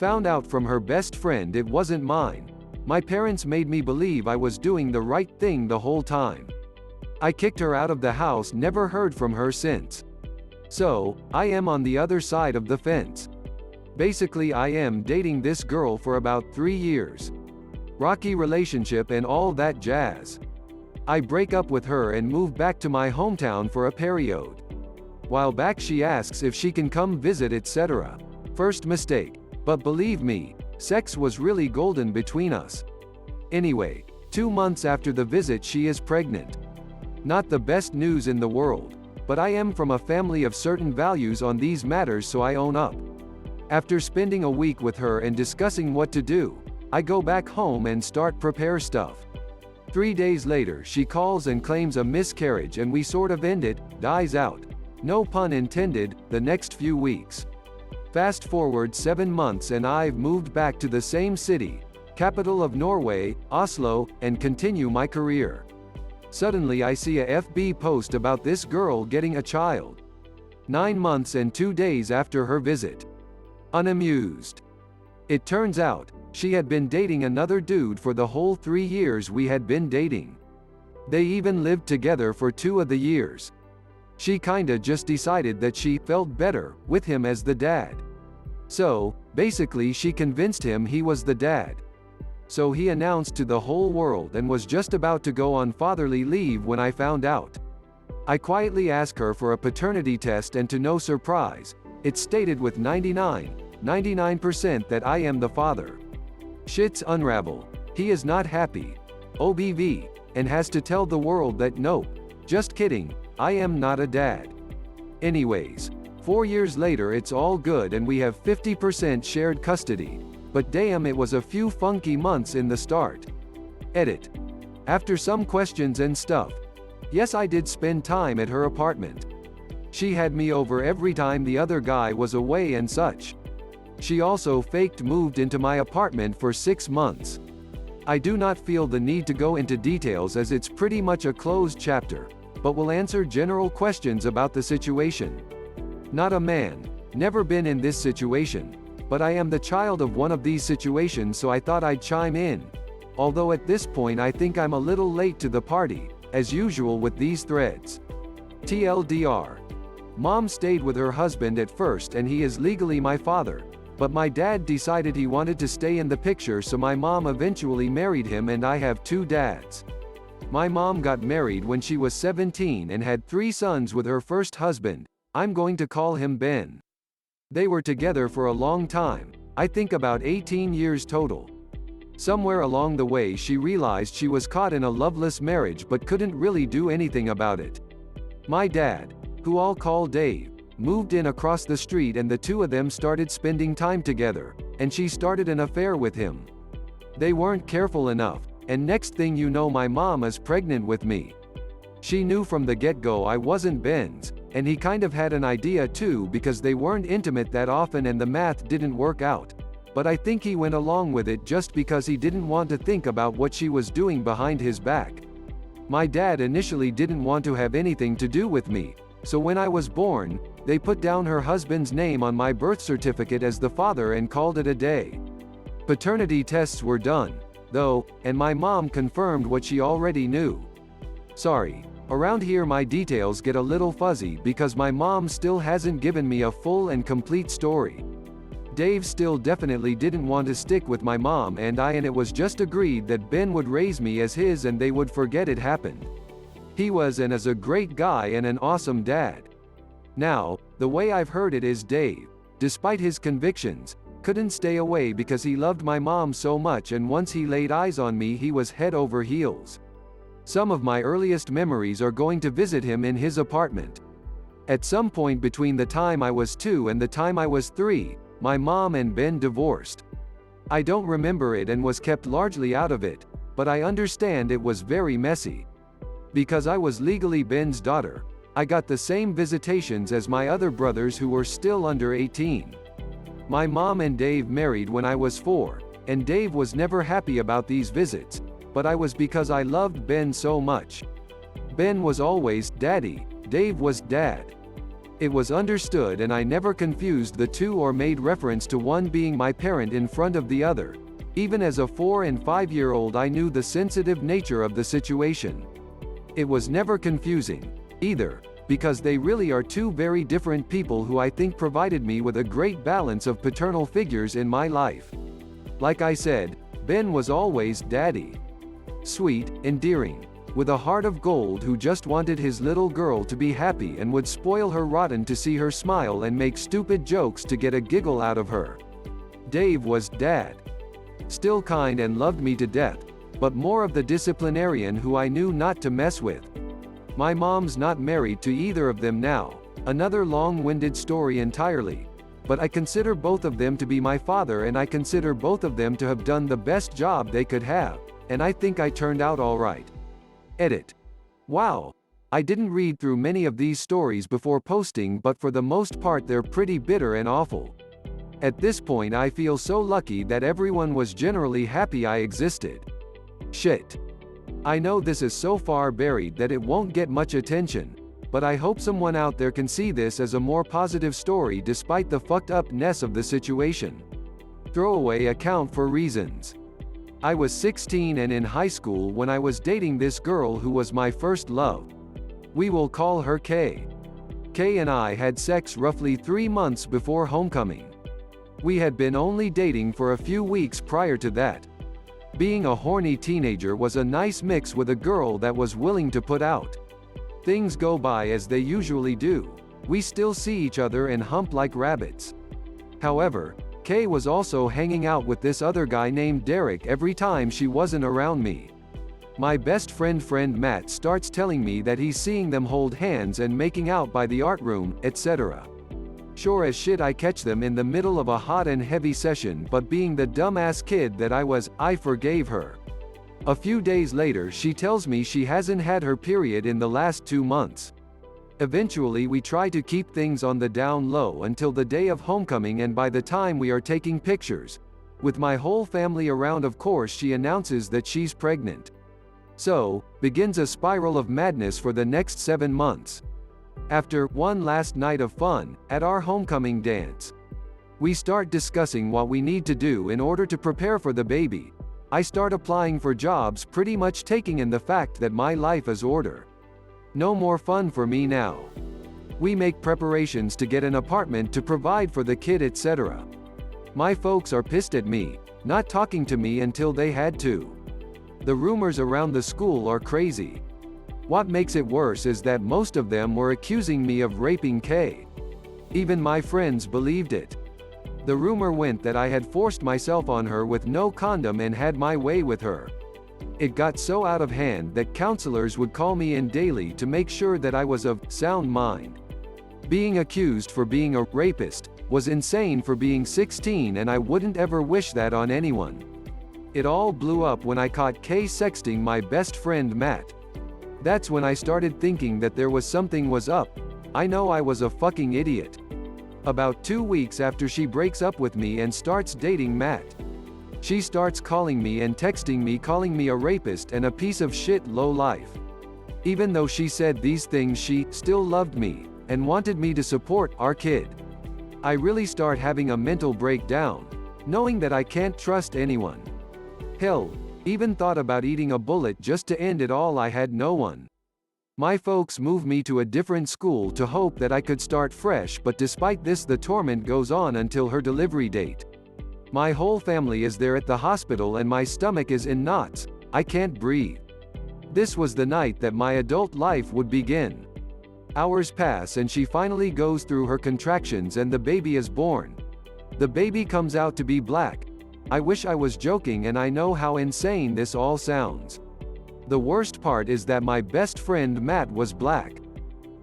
Found out from her best friend it wasn't mine. My parents made me believe I was doing the right thing the whole time. I kicked her out of the house, never heard from her since. So, I am on the other side of the fence. Basically, I am dating this girl for about 3 years. Rocky relationship and all that jazz. I break up with her and move back to my hometown for a period. While back she asks if she can come visit, etc. First mistake, but believe me, sex was really golden between us. Anyway, 2 months after the visit she is pregnant. Not the best news in the world, but I am from a family of certain values on these matters, so I own up. After spending a week with her and discussing what to do, I go back home and start prepare stuff. 3 days later she calls and claims a miscarriage and we sort of end it, dies out. No pun intended, the next few weeks. Fast forward 7 months and I've moved back to the same city, capital of Norway, Oslo, and continue my career. Suddenly I see a FB post about this girl getting a child. 9 months and 2 days after her visit. Unamused. It turns out, she had been dating another dude for the whole 3 years we had been dating. They even lived together for 2 of the years. She kinda just decided that she felt better with him as the dad. So, basically she convinced him he was the dad. So he announced to the whole world and was just about to go on fatherly leave when I found out. I quietly asked her for a paternity test and to no surprise, it stated with 99% that I am the father. Shits unravel. He is not happy. OBV, and has to tell the world that nope, just kidding, I am not a dad. Anyways, 4 years later it's all good and we have 50% shared custody. But damn, it was a few funky months in the start. Edit. After some questions and stuff. Yes, I did spend time at her apartment. She had me over every time the other guy was away and such. She also faked moved into my apartment for 6 months. I do not feel the need to go into details as it's pretty much a closed chapter, but will answer general questions about the situation. Not a man, never been in this situation, but I am the child of one of these situations, so I thought I'd chime in. Although at this point I think I'm a little late to the party, as usual with these threads. TLDR. Mom stayed with her husband at first and he is legally my father, but my dad decided he wanted to stay in the picture, so my mom eventually married him and I have 2 dads. My mom got married when she was 17 and had 3 sons with her first husband. I'm going to call him Ben. They were together for a long time, I think about 18 years total. Somewhere along the way she realized she was caught in a loveless marriage but couldn't really do anything about it. My dad, who I'll call Dave, moved in across the street and the 2 of them started spending time together, and she started an affair with him. They weren't careful enough, and next thing you know my mom is pregnant with me. She knew from the get-go I wasn't Ben's, and he kind of had an idea too because they weren't intimate that often and the math didn't work out. But I think he went along with it just because he didn't want to think about what she was doing behind his back. My dad initially didn't want to have anything to do with me, so when I was born, they put down her husband's name on my birth certificate as the father and called it a day. Paternity tests were done, though, and my mom confirmed what she already knew. Sorry. Around here my details get a little fuzzy because my mom still hasn't given me a full and complete story. Dave still definitely didn't want to stick with my mom and it was just agreed that Ben would raise me as his and they would forget it happened. He was and is a great guy and an awesome dad. Now, the way I've heard it is Dave, despite his convictions, couldn't stay away because he loved my mom so much, and once he laid eyes on me he was head over heels. Some of my earliest memories are going to visit him in his apartment. At some point between the time I was 2 and the time I was 3, my mom and Ben divorced. I don't remember it and was kept largely out of it, but I understand it was very messy. Because I was legally Ben's daughter, I got the same visitations as my other brothers who were still under 18. My mom and Dave married when I was 4, and Dave was never happy about these visits, but I was because I loved Ben so much. Ben was always Daddy, Dave was Dad. It was understood and I never confused the two or made reference to one being my parent in front of the other. Even as a 4 and 5-year-old I knew the sensitive nature of the situation. It was never confusing, either, because they really are two very different people who I think provided me with a great balance of paternal figures in my life. Like I said, Ben was always Daddy. Sweet, endearing, with a heart of gold who just wanted his little girl to be happy and would spoil her rotten to see her smile and make stupid jokes to get a giggle out of her. Dave was Dad. Still kind and loved me to death, but more of the disciplinarian who I knew not to mess with. My mom's not married to either of them now, another long-winded story entirely, but I consider both of them to be my father and I consider both of them to have done the best job they could have, and I think I turned out alright. Edit. Wow. I didn't read through many of these stories before posting, but for the most part they're pretty bitter and awful. At this point I feel so lucky that everyone was generally happy I existed. Shit. I know this is so far buried that it won't get much attention, but I hope someone out there can see this as a more positive story despite the fucked upness of the situation. Throwaway account for reasons. I was 16 and in high school when I was dating this girl who was my first love. We will call her Kay. Kay and I had sex roughly 3 months before homecoming. We had been only dating for a few weeks prior to that. Being a horny teenager was a nice mix with a girl that was willing to put out. Things go by as they usually do. We still see each other and hump like rabbits. However, Kay was also hanging out with this other guy named Derek every time she wasn't around me. My best friend Matt starts telling me that he's seeing them hold hands and making out by the art room, etc. Sure as shit I catch them in the middle of a hot and heavy session, but being the dumbass kid that I was, I forgave her. A few days later she tells me she hasn't had her period in the last 2 months. Eventually we try to keep things on the down low until the day of homecoming, and by the time we are taking pictures, with my whole family around, of course she announces that she's pregnant. So, begins a spiral of madness for the next 7 months. After one last night of fun, at our homecoming dance, we start discussing what we need to do in order to prepare for the baby. I start applying for jobs, pretty much taking in the fact that my life is order. No more fun for me now. We make preparations to get an apartment to provide for the kid, etc. My folks are pissed at me, not talking to me until they had to. The rumors around the school are crazy. What makes it worse is that most of them were accusing me of raping Kay. Even my friends believed it. The rumor went that I had forced myself on her with no condom and had my way with her. It got so out of hand that counselors would call me in daily to make sure that I was of sound mind. Being accused for being a rapist was insane for being 16, and I wouldn't ever wish that on anyone. It all blew up when I caught Kay sexting my best friend Matt. That's when I started thinking that there was something was up. I know I was a fucking idiot. About 2 weeks after she breaks up with me and starts dating Matt, she starts calling me and texting me calling me a rapist and a piece of shit lowlife. Even though she said these things, she still loved me and wanted me to support our kid. I really start having a mental breakdown, knowing that I can't trust anyone. Hell, even thought about eating a bullet just to end it all. I had no one. My folks moved me to a different school to hope that I could start fresh, but despite this the torment goes on until her delivery date. My whole family is there at the hospital and my stomach is in knots. I can't breathe. This was the night that my adult life would begin. Hours pass and she finally goes through her contractions and the baby is born. The baby comes out to be black. I wish I was joking, and I know how insane this all sounds. The worst part is that my best friend Matt was black.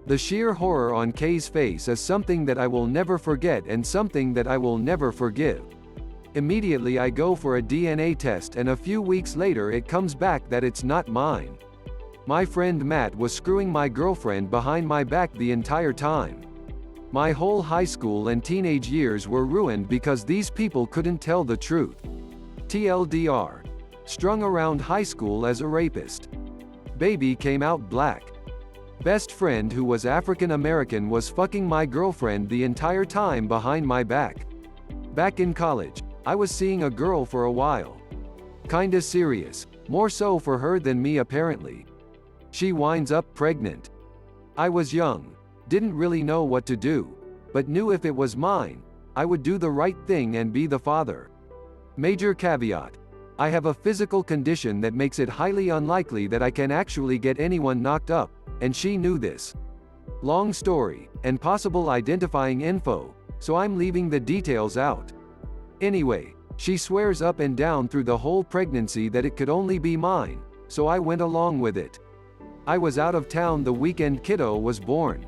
The sheer horror on Kay's face is something that I will never forget and something that I will never forgive. Immediately I go for a DNA test and a few weeks later it comes back that it's not mine. My friend Matt was screwing my girlfriend behind my back the entire time. My whole high school and teenage years were ruined because these people couldn't tell the truth. TLDR. Strung around high school as a rapist. Baby came out black. Best friend who was African American was fucking my girlfriend the entire time behind my back. Back in college, I was seeing a girl for a while. Kinda serious, more so for her than me apparently. She winds up pregnant. I was young, didn't really know what to do, but knew if it was mine, I would do the right thing and be the father. Major caveat: I have a physical condition that makes it highly unlikely that I can actually get anyone knocked up, and she knew this. Long story, and possible identifying info, so I'm leaving the details out. Anyway, she swears up and down through the whole pregnancy that it could only be mine, so I went along with it. I was out of town the weekend kiddo was born.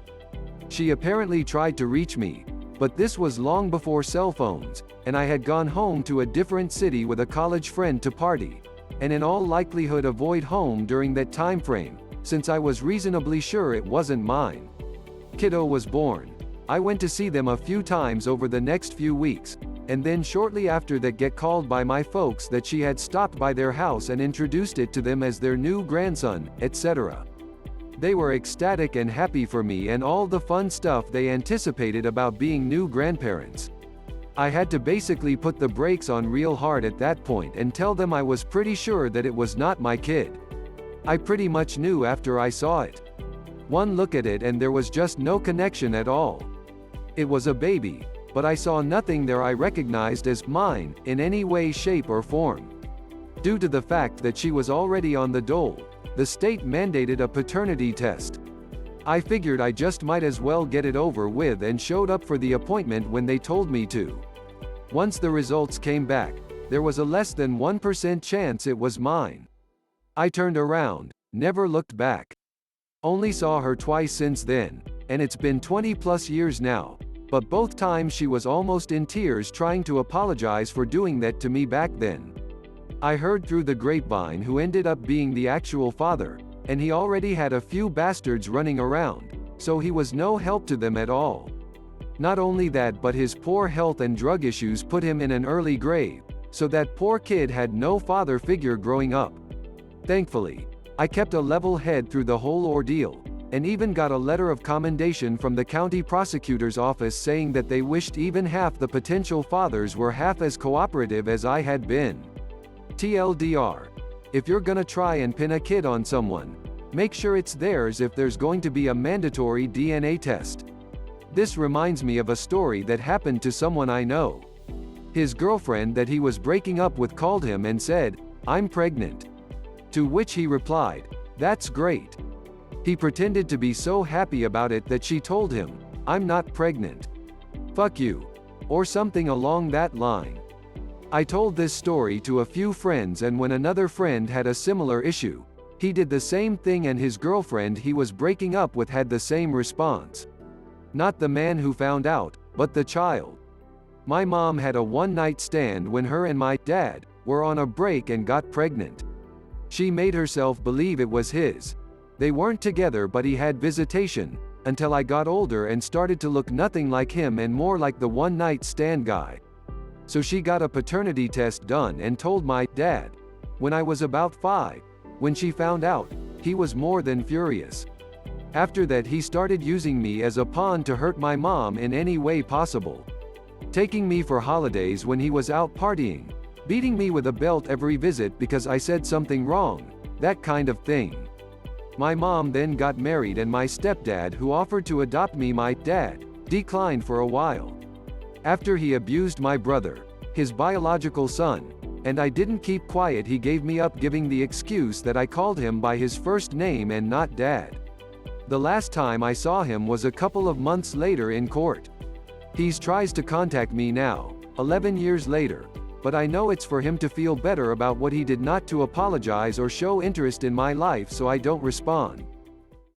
She apparently tried to reach me, but this was long before cell phones, and I had gone home to a different city with a college friend to party, and in all likelihood avoid home during that time frame, since I was reasonably sure it wasn't mine. Kiddo was born. I went to see them a few times over the next few weeks, and then shortly after that get called by my folks that she had stopped by their house and introduced it to them as their new grandson, etc. They were ecstatic and happy for me and all the fun stuff they anticipated about being new grandparents. I had to basically put the brakes on real hard at that point and tell them I was pretty sure that it was not my kid. I pretty much knew after I saw it. One look at it and there was just no connection at all. It was a baby, but I saw nothing there I recognized as mine, in any way, shape or form. Due to the fact that she was already on the dole, the state mandated a paternity test. I figured I just might as well get it over with and showed up for the appointment when they told me to. Once the results came back, there was a less than 1% chance it was mine. I turned around, never looked back. Only saw her twice since then, and it's been 20 plus years now, but both times she was almost in tears trying to apologize for doing that to me back then. I heard through the grapevine who ended up being the actual father, and he already had a few bastards running around, so he was no help to them at all. Not only that, but his poor health and drug issues put him in an early grave, so that poor kid had no father figure growing up. Thankfully, I kept a level head through the whole ordeal, and even got a letter of commendation from the county prosecutor's office saying that they wished even half the potential fathers were half as cooperative as I had been. TLDR. If you're gonna try and pin a kid on someone, make sure it's theirs if there's going to be a mandatory DNA test. This reminds me of a story that happened to someone I know. His girlfriend that he was breaking up with called him and said, "I'm pregnant." To which he replied, "That's great." He pretended to be so happy about it that she told him, "I'm not pregnant. Fuck you." Or something along that line. I told this story to a few friends, and when another friend had a similar issue, he did the same thing and his girlfriend he was breaking up with had the same response. Not the man who found out, but the child. My mom had a one-night stand when her and my dad were on a break and got pregnant. She made herself believe it was his. They weren't together, but he had visitation, until I got older and started to look nothing like him and more like the one-night stand guy. So she got a paternity test done and told my dad. When I was about 5, when she found out, he was more than furious. After that he started using me as a pawn to hurt my mom in any way possible. Taking me for holidays when he was out partying, beating me with a belt every visit because I said something wrong, that kind of thing. My mom then got married and my stepdad, who offered to adopt me, my dad, declined for a while. After he abused my brother, his biological son, and I didn't keep quiet, he gave me up, giving the excuse that I called him by his first name and not dad. The last time I saw him was a couple of months later in court. He tries to contact me now, 11 years later, but I know it's for him to feel better about what he did, not to apologize or show interest in my life, so I don't respond.